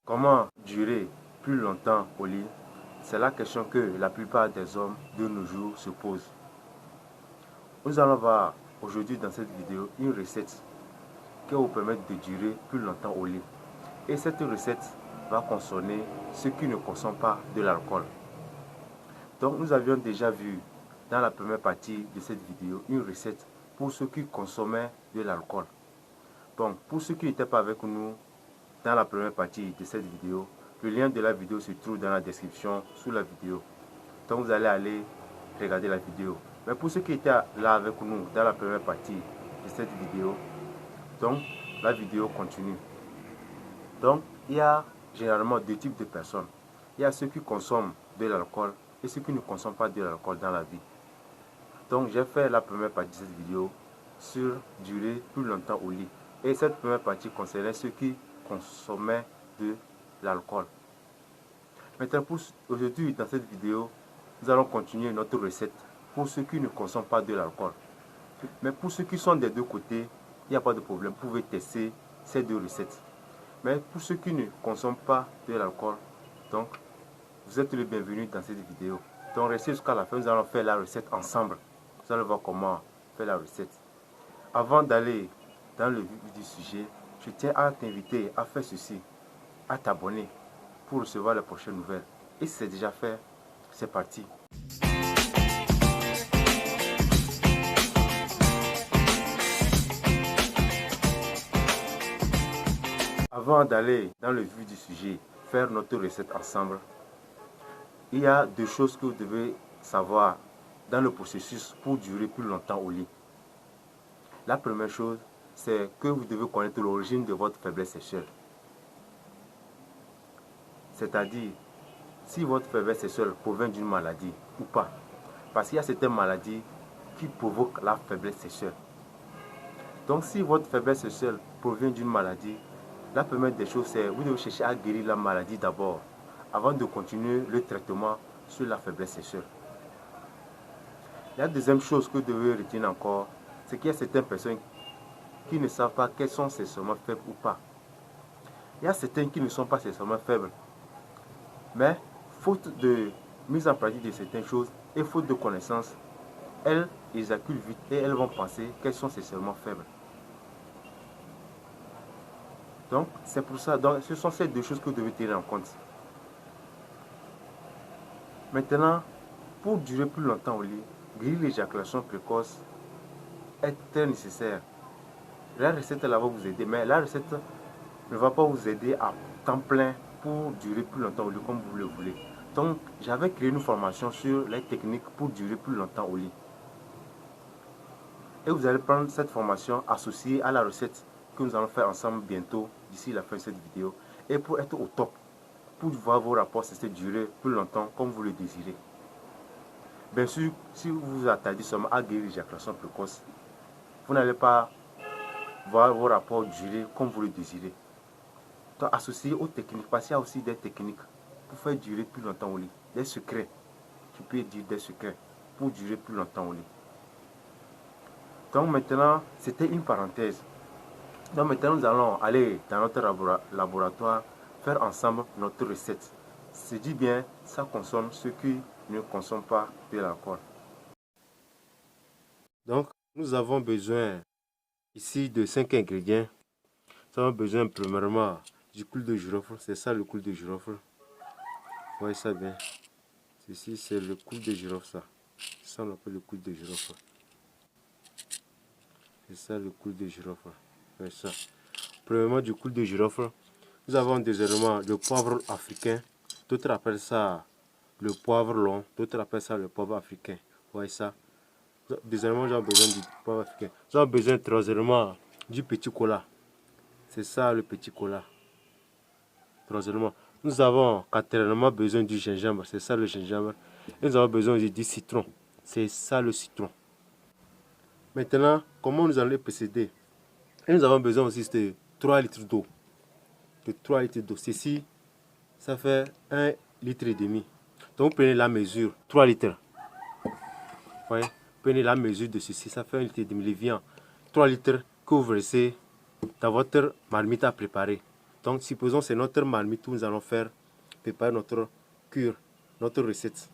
Comment durer plus longtemps au lit? C'est la question que la plupart des hommes de nos jours se posent. Nous allons voir aujourd'hui dans cette vidéo une recette qui va vous permettre de durer plus longtemps au lit. Et cette recette va concerner ceux qui ne consomment pas de l'alcool. Donc nous avions déjà vu dans la première partie de cette vidéo une recette pour ceux qui consommaient de l'alcool. Bon, pour ceux qui n'étaient pas avec nous dans la première partie de cette vidéo, le lien de la vidéo se trouve dans la description sous la vidéo. Donc vous allez aller regarder la vidéo. Mais pour ceux qui étaient là avec nous dans la première partie de cette vidéo, donc la vidéo continue. Donc il y a généralement deux types de personnes. Il y a ceux qui consomment de l'alcool et ceux qui ne consomment pas de l'alcool dans la vie. Donc j'ai fait la première partie de cette vidéo sur durer plus longtemps au lit. Et cette première partie concernait ceux qui consommaient de l'alcool. Maintenant, aujourd'hui, dans cette vidéo, nous allons continuer notre recette pour ceux qui ne consomment pas de l'alcool. Mais pour ceux qui sont des deux côtés, il n'y a pas de problème. Vous pouvez tester ces deux recettes. Mais pour ceux qui ne consomment pas de l'alcool, donc, vous êtes les bienvenus dans cette vidéo. Donc, restez jusqu'à la fin, nous allons faire la recette ensemble. Vous allez voir comment faire la recette. Avant d'aller dans le vif du sujet, je tiens à t'inviter à faire ceci, à t'abonner pour recevoir les prochaines nouvelles. Et si c'est déjà fait, c'est parti. Avant d'aller dans le vif du sujet, faire notre recette ensemble, il y a deux choses que vous devez savoir dans le processus pour durer plus longtemps au lit. La première chose, c'est que vous devez connaître l'origine de votre faiblesse sexuelle. C'est-à-dire, si votre faiblesse sexuelle provient d'une maladie ou pas. Parce qu'il y a certaines maladies qui provoquent la faiblesse sexuelle. Donc, si votre faiblesse sexuelle provient d'une maladie, la première des choses, c'est vous devez chercher à guérir la maladie d'abord, avant de continuer le traitement sur la faiblesse sexuelle. La deuxième chose que vous devez retenir encore, c'est qu'il y a certaines personnes qui ne savent pas qu'elles sont sexuellement faibles ou pas. Il y a certaines qui ne sont pas sexuellement faibles, mais faute de mise en pratique de certaines choses et faute de connaissances, elles éjaculent vite et elles vont penser qu'elles sont sexuellement faibles. Donc, c'est pour ça, donc, ce sont ces deux choses que vous devez tenir en compte. Maintenant, pour durer plus longtemps au lit, guérir l'éjaculation précoce est très nécessaire. La recette là va vous aider, mais la recette ne va pas vous aider à temps plein pour durer plus longtemps au lit comme vous le voulez. Donc, j'avais créé une formation sur les techniques pour durer plus longtemps au lit. Et vous allez prendre cette formation associée à la recette que nous allons faire ensemble bientôt, d'ici la fin de cette vidéo. Et pour être au top, pour voir vos rapports sexuels durer plus longtemps comme vous le désirez. Bien sûr, si vous vous attardez seulement à guérir l'éjaculation précoce, vous n'allez pas voir vos rapports durer comme vous le désirez. Donc, associé aux techniques, parce qu'il y a aussi des techniques pour faire durer plus longtemps au lit. Des secrets, tu peux dire des secrets pour durer plus longtemps au lit. Donc maintenant, c'était une parenthèse. Donc maintenant, nous allons aller dans notre laboratoire faire ensemble notre recette. Je dis bien, ça consomme ceux qui ne consomment pas de l'alcool. Donc, nous avons besoin ici de 5 ingrédients. Nous avons besoin premièrement du clou de girofle. C'est ça le clou de girofle. Vous voyez ça bien. Ceci, c'est le clou de girofle, ça. C'est ça, on appelle le clou de girofle. C'est ça le clou de girofle. Vous voyez ça. Premièrement, du clou de girofle. Nous avons deuxièmement le poivre africain. D'autres appellent ça le poivre long. D'autres appellent ça le poivre africain. Vous voyez ça. Deuxièmement, nous avons besoin du poivre africain. Nous avons besoin troisièmement du petit cola. C'est ça le petit cola. Troisièmement, nous avons quatrièmement besoin du gingembre. C'est ça le gingembre. Et nous avons besoin aussi du citron. C'est ça le citron. Maintenant, comment nous allons procéder? Et nous avons besoin aussi de 3 litres d'eau. De 3 litres d'eau. Ceci, ça fait 1,5 litre. Donc, vous prenez la mesure, 3 litres. Voyez, prenez la mesure de ceci, ça fait 1,5 litre. Il vient 3 litres que vous versez dans votre marmite à préparer. Donc, supposons c'est notre marmite où nous allons faire préparer notre cure, notre recette.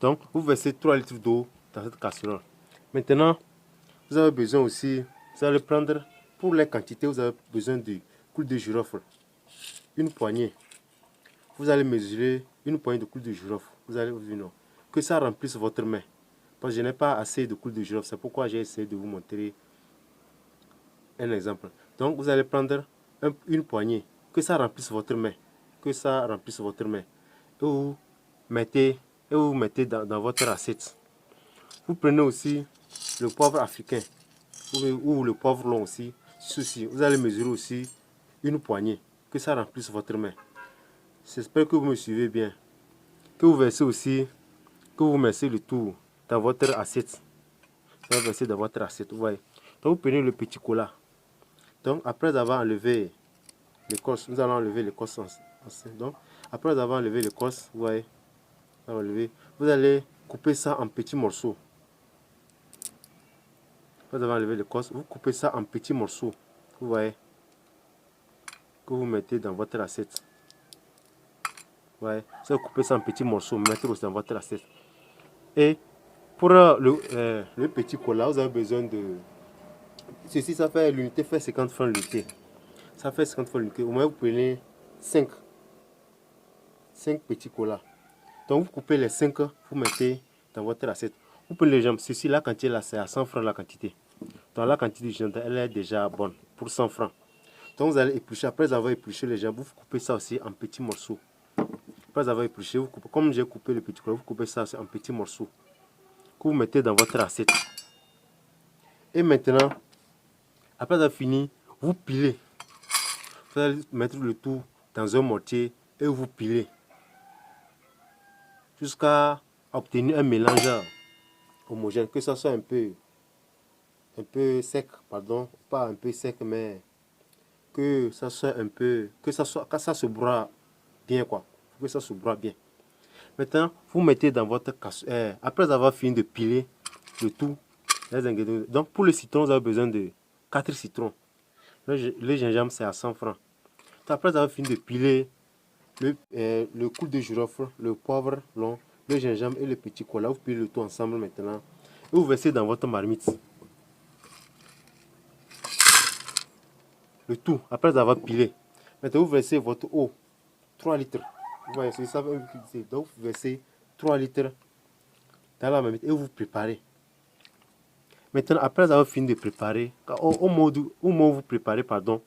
Donc, vous versez 3 litres d'eau dans cette casserole. Maintenant, vous avez besoin aussi, vous allez prendre, pour les quantités, vous avez besoin de clou de girofle. Une poignée. Vous allez mesurer une poignée de clou de girofle. Vous allez voir, non, que ça remplisse votre main. Parce que je n'ai pas assez de clou de girofle. C'est pourquoi j'ai essayé de vous montrer un exemple. Donc, vous allez prendre une poignée. Que ça remplisse votre main. Que ça remplisse votre main. Et vous mettez, dans votre assiette. Vous prenez aussi le poivre africain. Ou le poivre long aussi. Ceci. Vous allez mesurer aussi une poignée. Que ça remplisse votre main. J'espère que vous me suivez bien. Que vous versez aussi, que vous mettez le tout dans votre assiette. Vous allez verser dans votre assiette, vous voyez. Donc vous prenez le petit cola. Donc après avoir enlevé l'écorce, nous allons enlever l'écorce. Donc après avoir enlevé l'écorce, vous voyez, vous allez couper ça en petits morceaux. Après avoir enlevé l'écorce, vous coupez ça en petits morceaux, vous voyez, que vous mettez dans votre assiette. Ouais, vous allez couper ça en petits morceaux, mettre aussi dans votre assiette. Et pour le petit cola, vous avez besoin de... Ceci, ça fait l'unité, fait 50 francs l'unité. Ça fait 50 francs l'unité. Au moins, vous prenez 5 petits colas. Donc, vous coupez les 5, vous mettez dans votre assiette. Vous prenez les jambes. Ceci, la quantité, là, c'est à 100 francs la quantité. Donc, la quantité de jambes, elle est déjà bonne pour 100 francs. Donc, vous allez éplucher. Après avoir épluché les jambes, vous coupez ça aussi en petits morceaux. Après avoir épluché, vous coupez, comme j'ai coupé le petit cola, vous coupez ça aussi en petits morceaux que vous mettez dans votre assiette. Et maintenant, après avoir fini, vous pilez. Vous allez mettre le tout dans un mortier et vous pilez jusqu'à obtenir un mélange homogène, que ça soit un peu sec, pardon, pas un peu sec, mais que ça soit un peu, que ça se broie bien, quoi, que ça se broie bien. Maintenant, vous mettez dans votre casserole, après avoir fini de piler le tout, les ingrédients. Donc, pour le citron, vous avez besoin de 4 citrons. Le gingembre, c'est à 100 francs. Donc, après avoir fini de piler le clou de girofle, le poivre long, le gingembre et le petit cola, vous pilez le tout ensemble maintenant. Et vous versez dans votre marmite. Le tout, après avoir pilé. Maintenant, vous versez votre eau, 3 litres. Vous voyez, c'est ça. Donc, vous versez 3 litres dans la marmite et vous préparez. Maintenant, après avoir fini de préparer, au moment où vous préparez, pardon,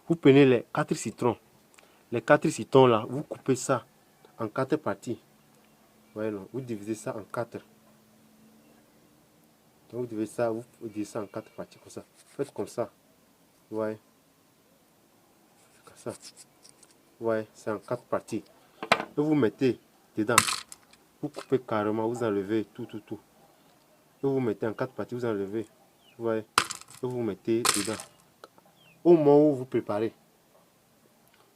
vous prenez les 4 citrons. Les 4 citrons là, vous coupez ça en 4 parties. Voilà, vous divisez ça en 4. Donc vous divisez ça en 4 parties comme ça. Faites comme ça. Ouais. Comme ça. Ouais, c'est en 4 parties. Et vous mettez dedans. Vous coupez carrément, vous enlevez tout. Et vous mettez en 4 parties, vous enlevez. Ouais. Et vous mettez dedans. Au moment où vous préparez.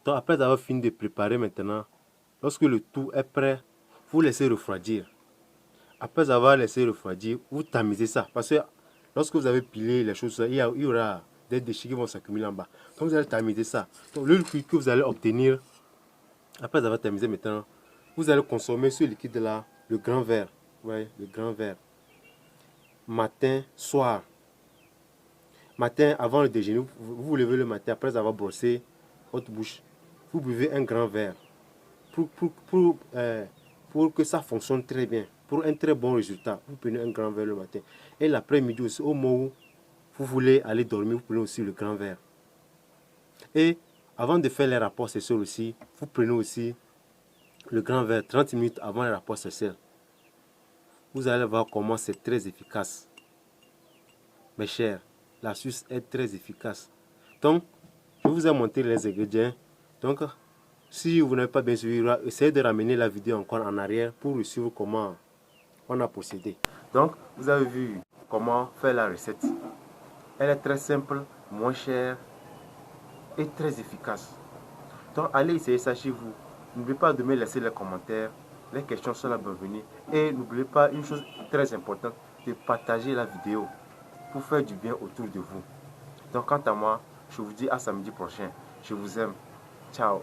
Donc après avoir fini de préparer maintenant, lorsque le tout est prêt, vous laissez refroidir. Après avoir laissé refroidir, vous tamisez ça. Parce que lorsque vous avez pilé les choses, il y aura des déchets qui vont s'accumuler en bas. Donc vous allez tamiser ça. Donc le liquide que vous allez obtenir, après avoir tamisé maintenant, vous allez consommer ce liquide là, le grand verre. Ouais, le grand verre. Matin, soir. Matin, avant le déjeuner, vous vous levez le matin après avoir brossé votre bouche. Vous buvez un grand verre. Pour que ça fonctionne très bien, pour un très bon résultat, vous prenez un grand verre le matin. Et l'après-midi aussi, au moment où vous voulez aller dormir, vous prenez aussi le grand verre. Et avant de faire les rapports sexuels aussi, vous prenez aussi le grand verre 30 minutes avant les rapports sexuels. Vous allez voir comment c'est très efficace. Mes chers, l'astuce est très efficace. Donc, je vous ai montré les ingrédients. Donc, si vous n'avez pas bien suivi, essayez de ramener la vidéo encore en arrière pour suivre comment on a procédé. Donc, vous avez vu comment faire la recette. Elle est très simple, moins chère et très efficace. Donc, allez essayer ça chez vous. N'oubliez pas de me laisser les commentaires. Les questions sont la bienvenue. Et n'oubliez pas une chose très importante, de partager la vidéo pour faire du bien autour de vous. Donc, quant à moi, je vous dis à samedi prochain. Je vous aime. Ciao.